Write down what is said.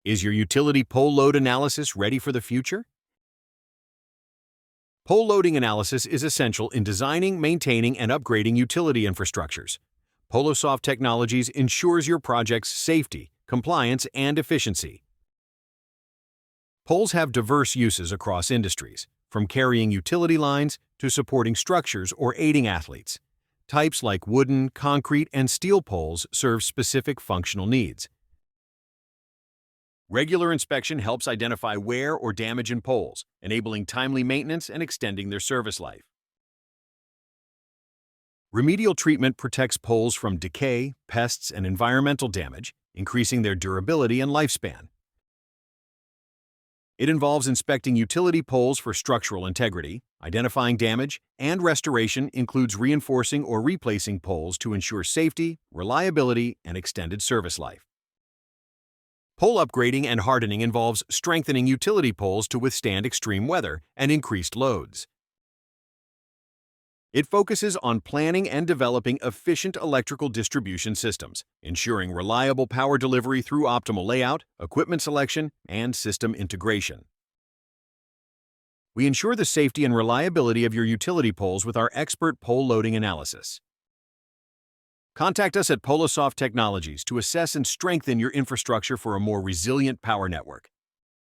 Is your utility pole load analysis ready for the future? Pole loading analysis is essential in designing, maintaining, and upgrading utility infrastructures. Polosoft Technologies ensures your project's safety, compliance, and efficiency. Poles have diverse uses across industries, from carrying utility lines to supporting structures or aiding athletes. Types like wooden, concrete, and steel poles serve specific functional needs. Regular inspection helps identify wear or damage in poles, enabling timely maintenance and extending their service life. Remedial treatment protects poles from decay, pests, and environmental damage, increasing their durability and lifespan. It involves inspecting utility poles for structural integrity, identifying damage, and restoration includes reinforcing or replacing poles to ensure safety, reliability, and extended service life. Pole upgrading and hardening involves strengthening utility poles to withstand extreme weather and increased loads. It focuses on planning and developing efficient electrical distribution systems, ensuring reliable power delivery through optimal layout, equipment selection, and system integration. We ensure the safety and reliability of your utility poles with our expert pole loading analysis. Contact us at Polosoft Technologies to assess and strengthen your infrastructure for a more resilient power network.